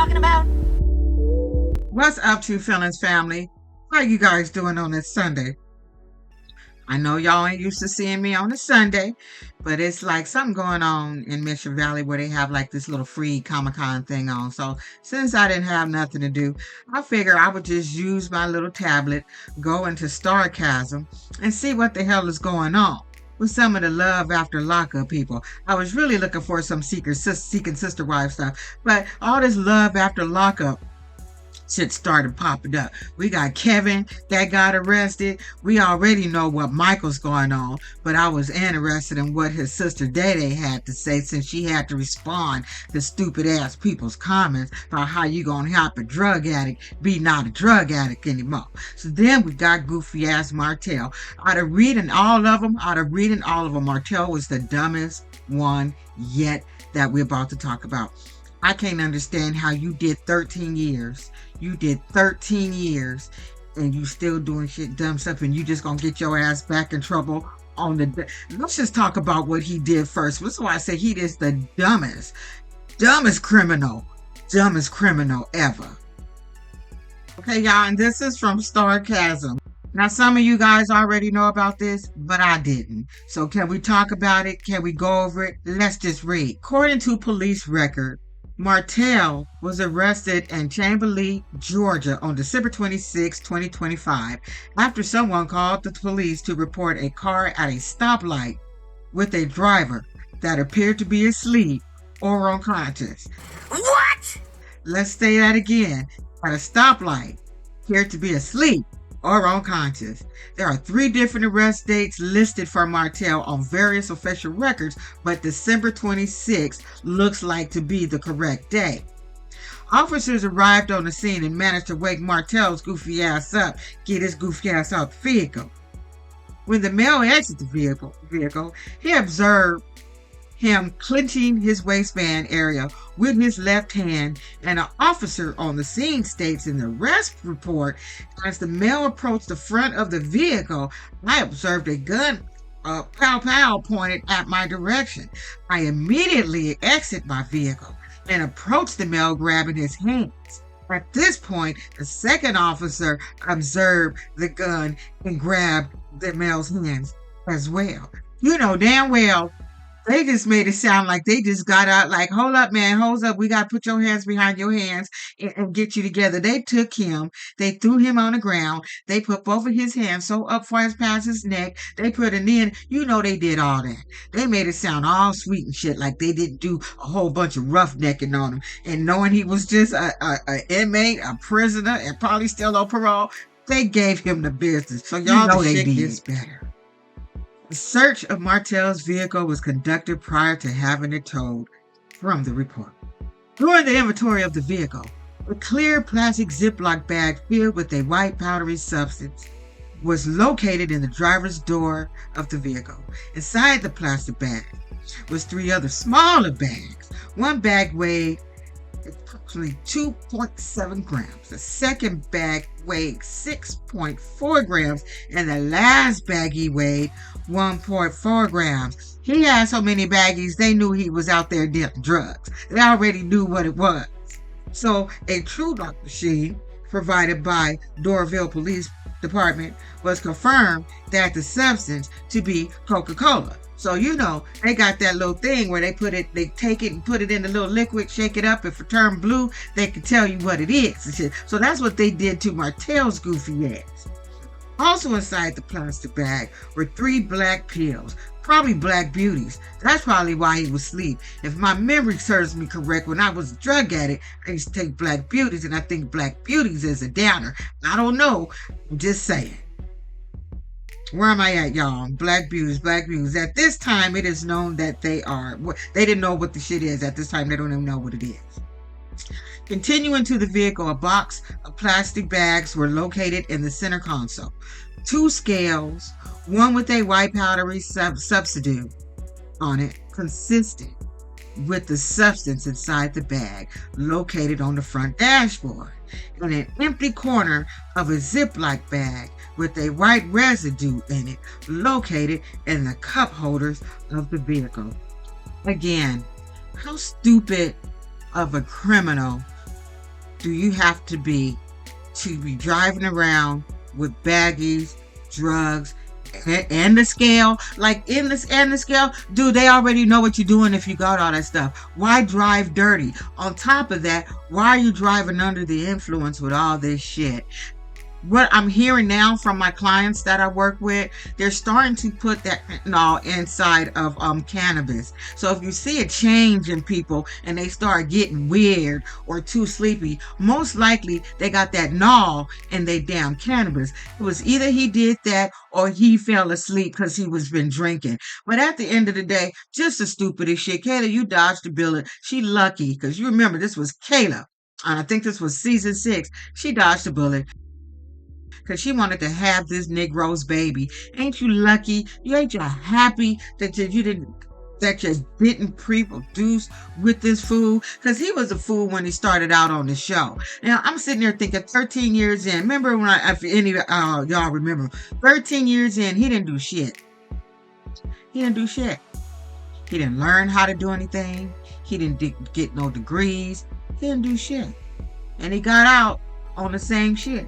talking about? What's up, True Feelings family? How you guys doing on this Sunday? I know y'all ain't used to seeing me on a Sunday, but it's like something going on in Mission Valley where they have like this little free Comic-Con thing on. So since I didn't have nothing to do, I figured I would just use my little tablet, go into Starcasm, and see what the hell is going on with some of the Love After Lockup people. I was really looking for some Seeking Sister Wife stuff, but all this Love After Lockup shit started popping up. We got Kevin that got arrested. We already know what Michael's going on, but I was interested in what his sister Day had to say, since she had to respond to stupid ass people's comments about how you gonna help a drug addict be not a drug addict anymore. So then we got goofy ass Martell. Out of reading all of them, Martell was the dumbest one yet that we're about to talk about. I can't understand how you did 13 years. You did 13 years and you still doing shit, dumb stuff, and you just gonna get your ass back in trouble on the... Let's just talk about what he did first. That's why I say he is the dumbest criminal ever. Okay, y'all, and this is from Starcasm. Now, some of you guys already know about this, but I didn't. So can we talk about it? Can we go over it? Let's just read. According to police record, Martell was arrested in Chamberlain, Georgia on December 26, 2025, after someone called the police to report a car at a stoplight with a driver that appeared to be asleep or unconscious. What? Let's say that again. At a stoplight, appeared to be asleep or unconscious. There are 3 different arrest dates listed for Martell on various official records, but December 26th looks like to be the correct day. Officers arrived on the scene and managed to wake Martell's goofy ass up, get his goofy ass out the vehicle. When the male exited the vehicle, he observed him clenching his waistband area with his left hand, and an officer on the scene states in the arrest report, as the male approached the front of the vehicle, I observed a gun pow pointed at my direction. I immediately exit my vehicle and approached the male, grabbing his hands. At this point, the second officer observed the gun and grabbed the male's hands as well. You know damn well they just made it sound like they just got out like, hold up, man, hold up. We got to put your hands behind your hands and get you together. They took him. They threw him on the ground. They put both of his hands so up far past his neck. They put it in. You know they did all that. They made it sound all sweet and shit, like they didn't do a whole bunch of roughnecking on him. And knowing he was just an inmate, a prisoner, and probably still on parole, they gave him the business. So y'all know the shit gets better. The search of Martell's vehicle was conducted prior to having it towed from the report. During the inventory of the vehicle, a clear plastic Ziploc bag filled with a white powdery substance was located in the driver's door of the vehicle. Inside the plastic bag was 3 other smaller bags. One bag weighed approximately 2.7 grams. The second bag weighed 6.4 grams, and the last baggie weighed 1.4 grams. He had so many baggies, they knew he was out there dealing drugs. They already knew what it was. So a true lock machine provided by Doraville Police Department was confirmed that the substance to be Coca-Cola. So, you know, they got that little thing where they take it and put it in the little liquid, shake it up. If it turned blue, they can tell you what it is and shit. So that's what they did to Martell's goofy ass. Also inside the plastic bag were 3 black pills, probably Black Beauties. That's probably why he was asleep. If my memory serves me correct, when I was a drug addict, I used to take Black Beauties, and I think Black Beauties is a downer. I don't know. I'm just saying. Where am I at, y'all? Black Beauties. At this time, it is known that they didn't know what the shit is. At this time, they don't even know what it is. Continuing to the vehicle, a box of plastic bags were located in the center console. 2 scales, one with a white powdery substitute on it, consistent with the substance inside the bag located on the front dashboard, and an empty corner of a Ziploc bag with a white residue in it located in the cup holders of the vehicle. Again, how stupid of a criminal do you have to be driving around with baggies, drugs, and the scale? Like in this and the scale, dude, they already know what you're doing if you got all that stuff. Why drive dirty? On top of that, why are you driving under the influence with all this shit? What I'm hearing now from my clients that I work with, they're starting to put that fentanyl inside of cannabis. So if you see a change in people and they start getting weird or too sleepy, most likely they got that gnaw in their damn cannabis. It was either he did that or he fell asleep because he was been drinking. But at the end of the day, just the stupidest shit. Kayla, you dodged the bullet. She lucky because you remember this was Kayla. And I think this was season 6. She dodged the bullet because she wanted to have this Negro's baby. Ain't you lucky? Ain't you happy that you didn't pre-produce with this fool? Because he was a fool when he started out on the show. Now I'm sitting there thinking 13 years in. Remember when if any y'all remember, 13 years in, he didn't do shit. He didn't do shit. He didn't learn how to do anything. He didn't get no degrees. He didn't do shit. And he got out on the same shit.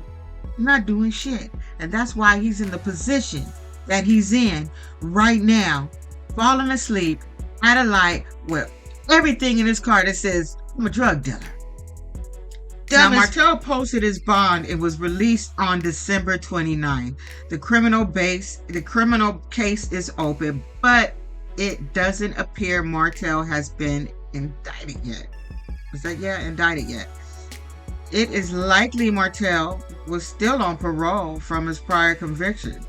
Not doing shit. And that's why he's in the position that he's in right now, falling asleep at a light with everything in his car that says, I'm a drug dealer. Now, Martel posted his bond and was released on December 29. The criminal case is open, but it doesn't appear Martel has been indicted yet. Is that indicted yet? It is likely Martel was still on parole from his prior conviction.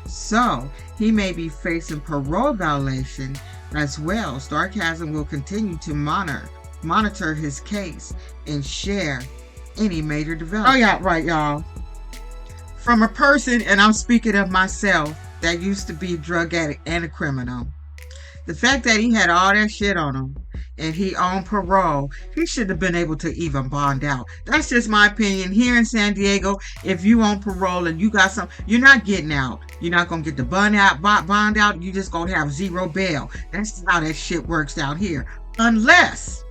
So he may be facing parole violation as well. Sarcasm will continue to monitor his case and share any major development. Oh yeah, right, y'all. From a person, and I'm speaking of myself, that used to be a drug addict and a criminal. The fact that he had all that shit on him and he on parole, he shouldn't have been able to even bond out. That's just my opinion. Here in San Diego, if you on parole and you got something, you're not getting out. You're not going to get the bond out. You just going to have zero bail. That's how that shit works out here. Unless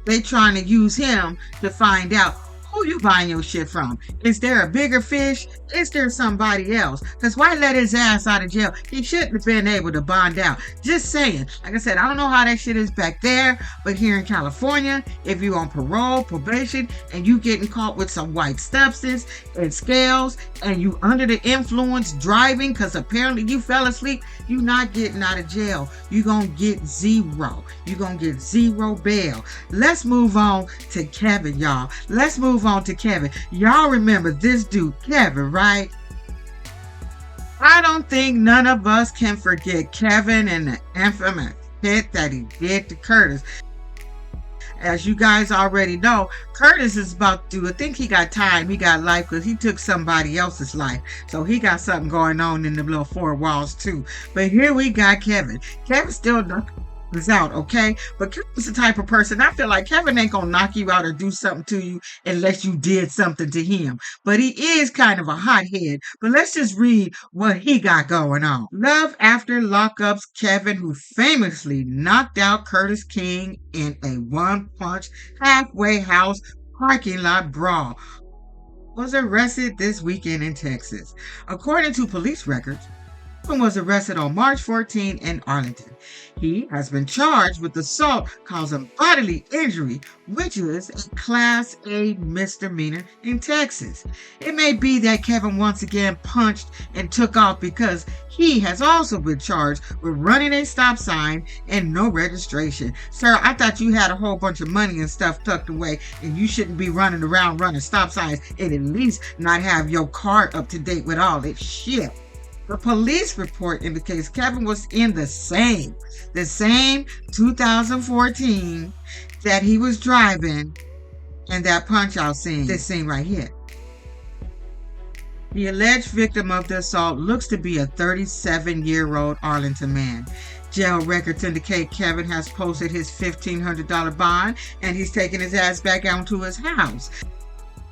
they trying to use him to find out who you buying your shit from. Is there a bigger fish? Is there somebody else? Because why let his ass out of jail? He shouldn't have been able to bond out. Just saying. Like I said, I don't know how that shit is back there, but here in California, if you on parole, probation, and you getting caught with some white substance and scales, and you under the influence driving because apparently you fell asleep, you not getting out of jail. You gonna get zero. You gonna get zero bail. Let's move on to Kevin, y'all. Let's move on to Kevin. Y'all remember this dude, Kevin, right? I don't think none of us can forget Kevin and the infamous hit that he did to Curtis. As you guys already know, Curtis is about to, I think he got time, he got life because he took somebody else's life. So he got something going on in the little 4 walls too. But here we got Kevin. Kevin still is out, okay? But Kevin's the type of person, I feel like Kevin ain't gonna knock you out or do something to you unless you did something to him. But he is kind of a hothead. But let's just read what he got going on. Love after Lockup's Kevin, who famously knocked out Curtis King in a one-punch halfway house parking lot brawl, was arrested this weekend in Texas. According to police records, Kevin was arrested on March 14 in Arlington. He has been charged with assault causing bodily injury, which is a Class A misdemeanor in Texas. It may be that Kevin once again punched and took off because he has also been charged with running a stop sign and no registration. Sir, I thought you had a whole bunch of money and stuff tucked away and you shouldn't be running around running stop signs and at least not have your car up to date with all this shit. The police report indicates Kevin was in the same 2014 that he was driving in that punch-out scene, this scene right here. The alleged victim of the assault looks to be a 37-year-old Arlington man. Jail records indicate Kevin has posted his $1,500 bond and he's taking his ass back out to his house.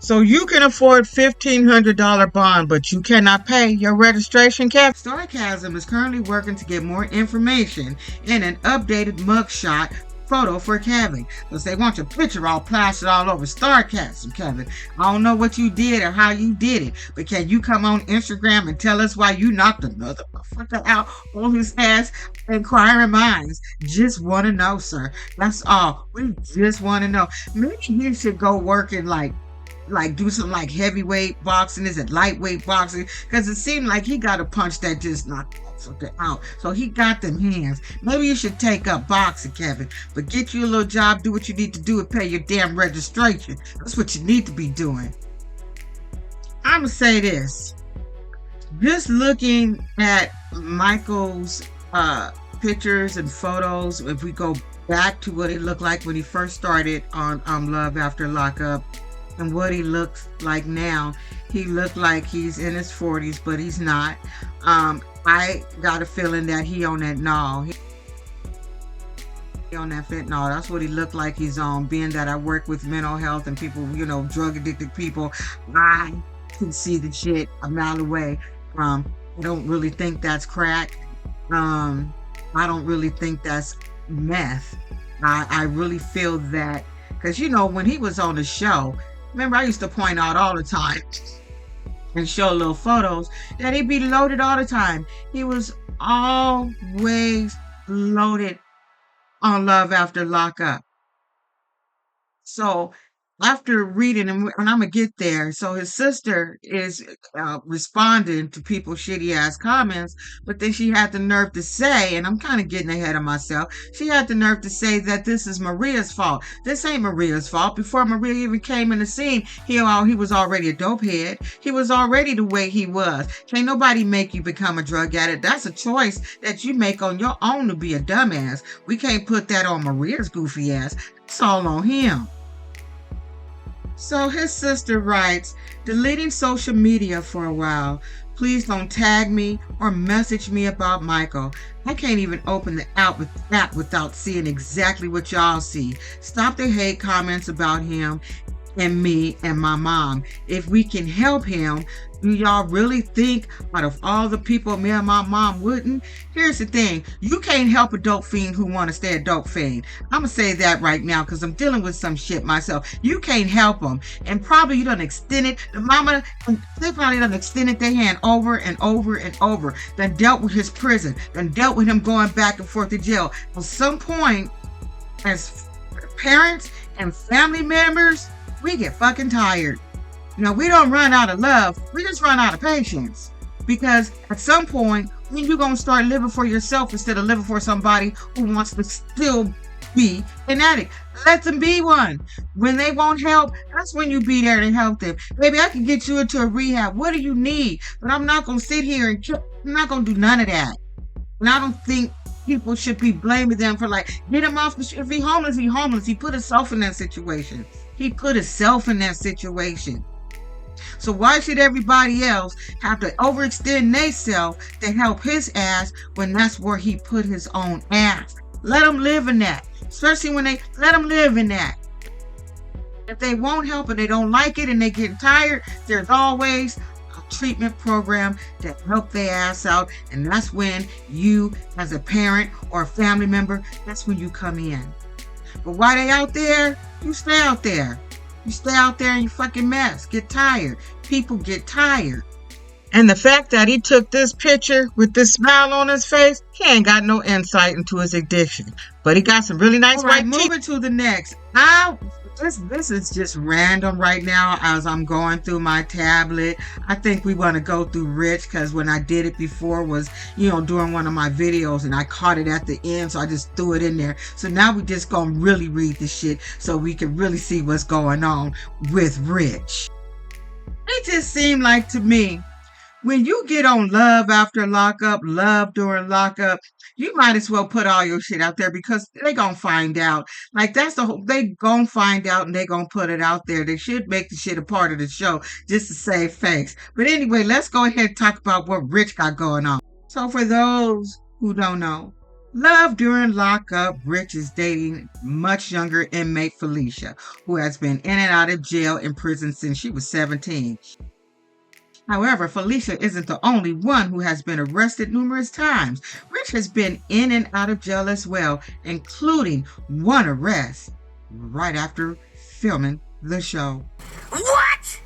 So you can afford $1,500 bond, but you cannot pay your registration, Kevin. Sarcasm is currently working to get more information and an updated mugshot photo for Kevin because they want your picture all plastered all over StarCast, Kevin. I don't know what you did or how you did it, but can you come on Instagram and tell us why you knocked another motherfucker out on his ass? Inquiring minds just want to know, sir. That's all. We just want to know. Maybe he should go work in like do some like heavyweight boxing. Is it lightweight boxing? Because it seemed like he got a punch that just knocked something out. So he got them hands. Maybe you should take up boxing, Kevin. But get you a little job, do what you need to do, and pay your damn registration. That's what you need to be doing. I'ma say this. Just looking at Michael's pictures and photos, if we go back to what it looked like when he first started on Love After Lockup, and what he looks like now, he looked like he's in his 40s, but he's not. I got a feeling that he on that he on that fentanyl. That's what he looked like he's on. Being that I work with mental health and people, drug addicted people, I can see the shit a mile away. I don't really think that's crack. I don't really think that's meth. I really feel that because when he was on the show, remember I used to point out all the time and show little photos that he'd be loaded all the time. He was always loaded on Love After Lockup. So after reading, and I'm gonna get there, so his sister is responding to people's shitty ass comments, but then she had the nerve to say, and I'm kind of getting ahead of myself, she had the nerve to say that this is Maria's fault. This ain't Maria's fault. Before Maria even came in the scene, he was already a dope head. He was already the way he was. Can't nobody make you become a drug addict. That's a choice that you make on your own to be a dumbass. We can't put that on Maria's goofy ass. It's all on him. So his sister writes, deleting social media for a while. Please don't tag me or message me about Michael. I can't even open the app without seeing exactly what y'all see. Stop the hate comments about him and me and my mom. If we can help him, do y'all really think out of all the people me and my mom wouldn't? Here's the thing. You can't help a dope fiend who want to stay a dope fiend. I'm going to say that right now because I'm dealing with some shit myself. You can't help them. And probably you done extended, the mama, they probably done extended their hand over and over and over. Done dealt with his prison. Done dealt with him going back and forth to jail. At some point, as parents and family members, we get fucking tired. We don't run out of love. We just run out of patience. Because at some point, when you're going to start living for yourself instead of living for somebody who wants to still be an addict. Let them be one. When they won't help, that's when you be there to help them. Baby, I can get you into a rehab. What do you need? But I'm not going to sit here and I'm not going to do none of that. And I don't think people should be blaming them for get him off the street. If he's homeless, he's homeless. He put himself in that situation. So why should everybody else have to overextend themselves to help his ass when that's where he put his own ass? Let them live in that. Especially when they let them live in that. If they won't help and they don't like it and they get tired, there's always a treatment program to help their ass out. And that's when you, as a parent or a family member, that's when you come in. But while they out there, you stay out there. You stay out there and you fucking mess. Get tired. People get tired. And the fact that he took this picture with this smile on his face, he ain't got no insight into his addiction. But he got some really nice white teeth. Moving to the next. This is just random right now as I'm going through my tablet. I think we want to go through Rich because when I did it before was, during one of my videos and I caught it at the end, so I just threw it in there. So now we just gonna really read the shit so we can really see what's going on with Rich. It just seemed like to me, when you get on Love After Lockup, Love During Lockup, you might as well put all your shit out there because they gonna find out. That's the whole, they gonna find out and they gonna put it out there. They should make the shit a part of the show just to save face. But anyway, let's go ahead and talk about what Rich got going on. So for those who don't know, Love During Lockup, Rich is dating much younger inmate Felicia, who has been in and out of jail and prison since she was 17. However, Felicia isn't the only one who has been arrested numerous times. Rich has been in and out of jail as well, including one arrest right after filming the show. What?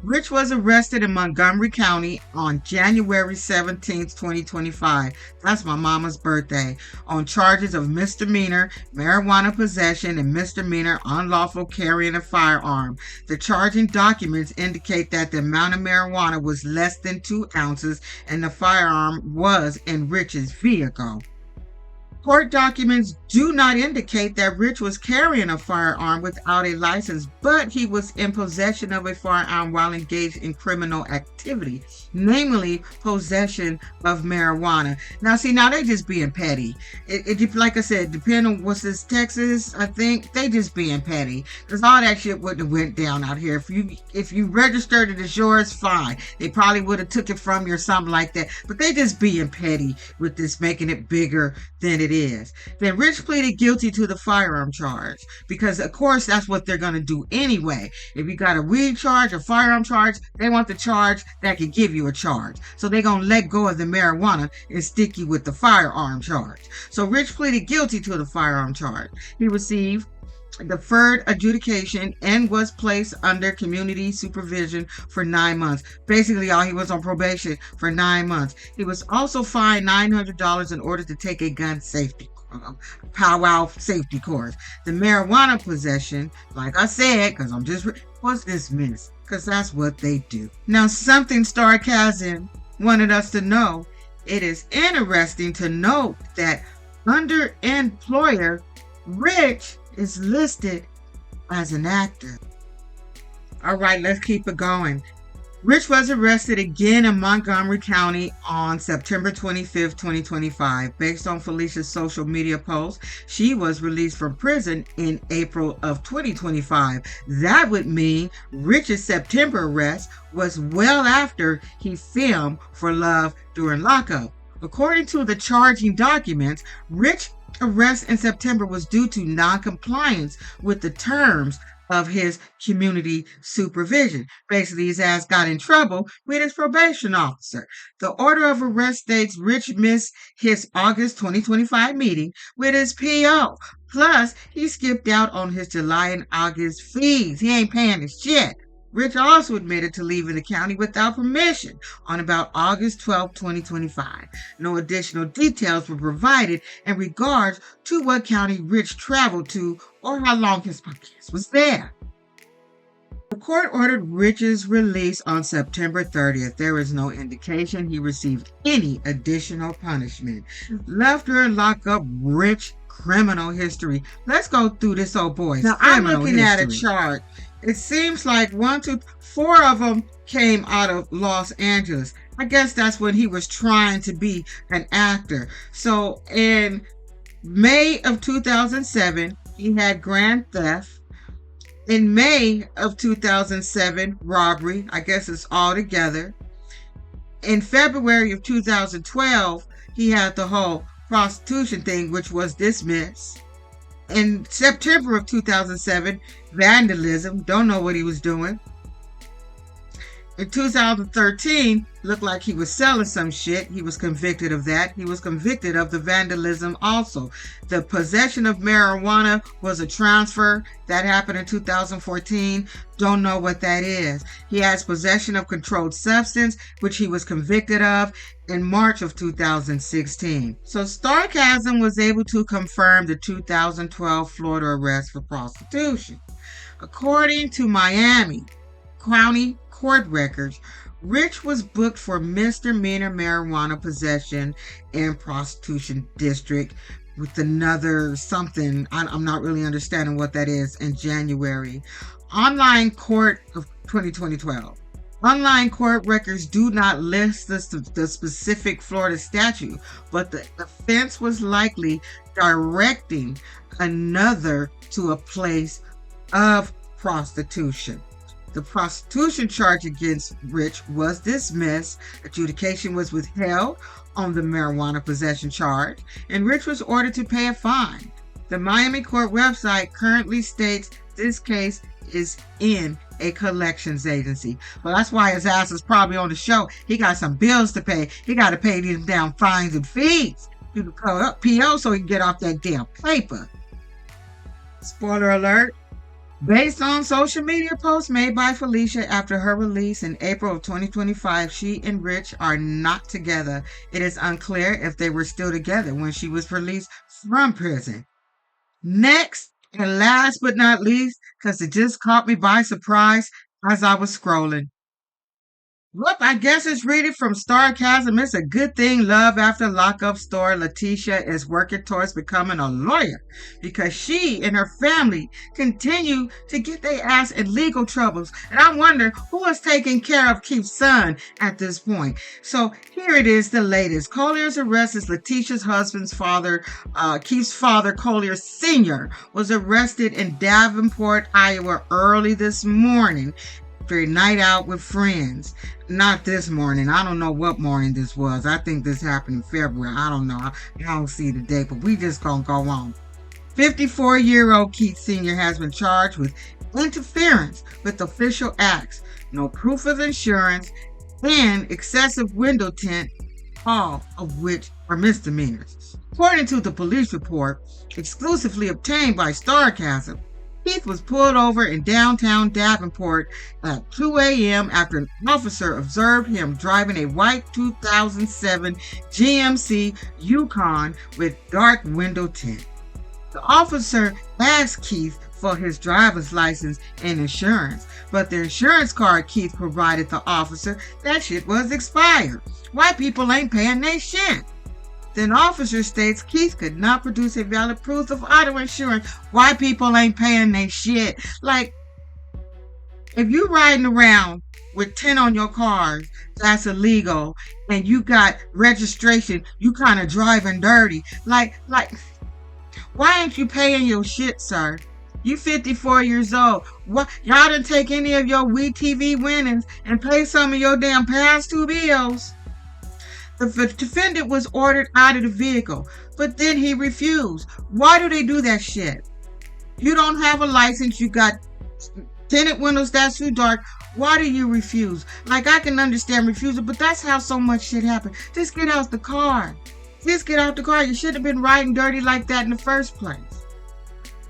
Rich was arrested in Montgomery County on January 17th, 2025. That's my mama's birthday. On charges of misdemeanor marijuana possession and misdemeanor unlawful carrying a firearm. The charging documents indicate that the amount of marijuana was less than 2 ounces and the firearm was in Rich's vehicle. Court documents do not indicate that Rich was carrying a firearm without a license, but he was in possession of a firearm while engaged in criminal activity, namely possession of marijuana. Now, see, now they just being petty. It like I said, depending on what's this, Texas, I think they just being petty, because all that shit wouldn't have went down out here. If you registered it as yours, fine. They probably would have took it from you or something like that. But they just being petty with this, making it bigger than it is. Then Rich pleaded guilty to the firearm charge because, of course, that's what they're going to do anyway. If you got a weed charge, a firearm charge, they want the charge that can give you a charge. So they're going to let go of the marijuana and stick you with the firearm charge. So Rich pleaded guilty to the firearm charge. He received deferred adjudication and was placed under community supervision for 9 months. Basically, y'all, he was on probation for 9 months. He was also fined $900 in order to take a gun safety powwow safety course. The marijuana possession, like I said, because was dismissed, because that's what they do. Now, something Sarcasm wanted us to know. It is interesting to note that under employer, Rich is listed as an actor. All right, let's keep it going. Rich was arrested again in Montgomery County on September 25th, 2025. Based on Felicia's social media post, she was released from prison in April of 2025. That would mean Rich's September arrest was well after he filmed For Love during Lockup. According to the charging documents, Rich's arrest in September was due to non-compliance with the terms of his community supervision. Basically, his ass got in trouble with his probation officer. The order of arrest states Rich missed his August 2025 meeting with his PO. Plus, he skipped out on his July and August fees. He ain't paying his shit. Rich also admitted to leaving the county without permission on about August 12, 2025. No additional details were provided in regards to what county Rich traveled to or how long his podcast was there. The court ordered Rich's release on September 30th. There is no indication he received any additional punishment. Left during lockup, Rich criminal history. Let's go through this old boy's Now, criminal I'm looking history. at a chart. It seems like 1, 2, 4 of them came out of Los Angeles. I guess that's when he was trying to be an actor. So in May of 2007, he had grand theft. In May of 2007, robbery. I guess it's all together. In February of 2012, he had the whole prostitution thing, which was dismissed. In September of 2007, vandalism. Don't know what he was doing. In 2013, looked like he was selling some shit. He was convicted of that. He was convicted of the vandalism also. The possession of marijuana was a transfer. That happened in 2014. Don't know what that is. He has possession of controlled substance, which he was convicted of in March of 2016. So Sarcasm was able to confirm the 2012 Florida arrest for prostitution. According to Miami County court records, Rich was booked for misdemeanor marijuana possession in prostitution district with another something. I'm not really understanding what that is in January. Online court of 2012. Online court records do not list the specific Florida statute, but the offense was likely directing another to a place of prostitution. The prostitution charge against Rich was dismissed. Adjudication was withheld on the marijuana possession charge, and Rich was ordered to pay a fine. The Miami court website currently states this case is in a collections agency. Well, that's why his ass is probably on the show. He got some bills to pay. He got to pay these damn fines and fees to the PO so he can get off that damn paper. Spoiler alert. Based on social media posts made by Felicia after her release in April of 2025, she and Rich are not together. It is unclear if they were still together when she was released from prison. Next, and last but not least, because it just caught me by surprise as I was scrolling. Look, I guess it's reading from Sarcasm. It's a good thing Love After Lockup star Leticia is working towards becoming a lawyer because she and her family continue to get their ass in legal troubles. And I wonder who is taking care of Keith's son at this point. So here it is, the latest. Collier's arrest is Leticia's husband's father, Keith's father, Collier Sr., was arrested in Davenport, Iowa early this morning. A night out with friends. Not this morning. I don't know what morning this was. I think this happened in February. I don't know. I don't see the date, but we just gonna go on. 54-year-old Keith Sr. has been charged with interference with official acts, no proof of insurance, and excessive window tint, all of which are misdemeanors. According to the police report, exclusively obtained by Sarcasm, Keith was pulled over in downtown Davenport at 2 a.m. after an officer observed him driving a white 2007 GMC Yukon with dark window tint. The officer asked Keith for his driver's license and insurance, but the insurance card Keith provided the officer, that shit was expired. White people ain't paying their shit. Then officer states Keith could not produce a valid proof of auto insurance. White people ain't paying their shit. Like, if you riding around with tint on your cars, that's illegal, and you got registration, you kind of driving dirty. Like, why ain't you paying your shit, sir? You 54 years old. What, y'all didn't take any of your WeTV winnings and pay some of your damn past two bills. The defendant was ordered out of the vehicle, but then he refused. Why do they do that shit? You don't have a license, you got tinted windows that's too dark. Why do you refuse? Like, I can understand refusal, but that's how so much shit happens. Just get out the car. Just get out the car. You shouldn't have been riding dirty like that in the first place.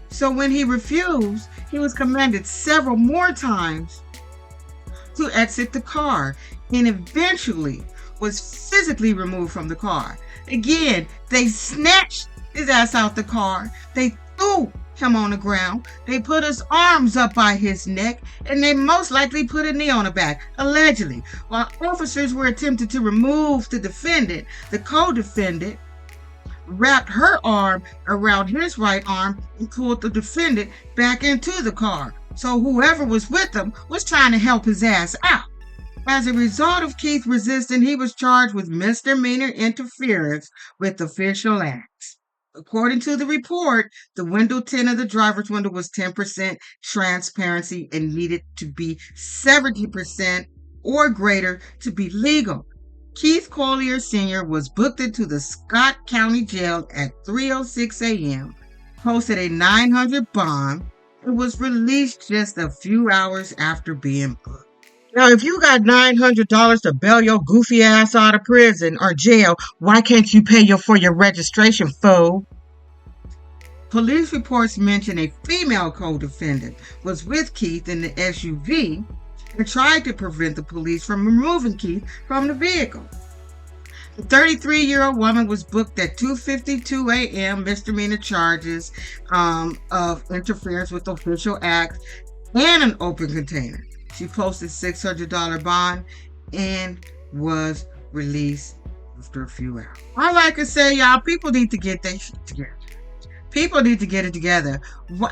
So when he refused, he was commanded several more times to exit the car and eventually was physically removed from the car. Again, they snatched his ass out the car. They threw him on the ground. They put his arms up by his neck, and they most likely put a knee on the back, allegedly. While officers were attempting to remove the defendant, the co-defendant wrapped her arm around his right arm and pulled the defendant back into the car. So whoever was with him was trying to help his ass out. As a result of Keith resisting, he was charged with misdemeanor interference with official acts. According to the report, the window tint of the driver's window was 10% transparency and needed to be 70% or greater to be legal. Keith Collier Sr. was booked into the Scott County Jail at 3:06 a.m., posted a $900 bond, and was released just a few hours after being booked. Now, if you got $900 to bail your goofy ass out of prison or jail, why can't you pay for your registration, fool? Police reports mention a female co-defendant was with Keith in the SUV and tried to prevent the police from removing Keith from the vehicle. The 33-year-old woman was booked at 2:52 a.m. misdemeanor charges of interference with official acts and an open container. She posted $600 bond and was released after a few hours. I like to say, y'all, people need to get their shit together. People need to get it together.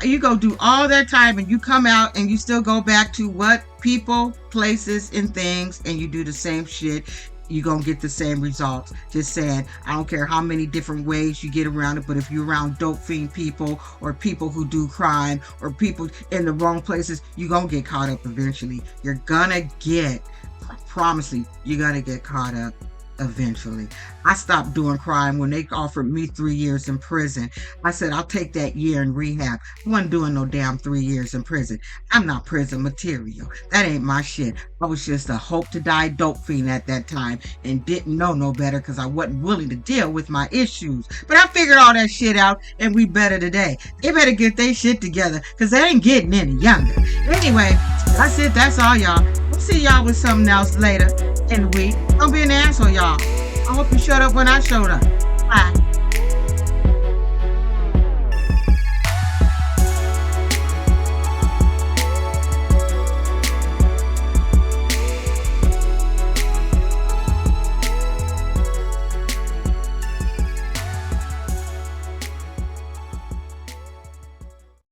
You go do all that time and you come out and you still go back to what people, places, and things, and you do the same shit. You're going to get the same results. Just saying, I don't care how many different ways you get around it, but if you're around dope fiend people or people who do crime or people in the wrong places, you're going to get caught up eventually. You're going to get, I promise you, you're going to get caught up. eventually. I stopped doing crime when they offered me 3 years in prison. I said, I'll take that year in rehab. I wasn't doing no damn 3 years in prison. I'm not prison material. That ain't my shit. I was just a hope to die dope fiend at that time and didn't know no better because I wasn't willing to deal with my issues. But I figured all that shit out and we better today. They better get their shit together because they ain't getting any younger. Anyway, that's it. That's all, y'all. We'll see y'all with something else later in the week. Don't be an asshole, y'all. I hope you showed up when I showed up. Bye.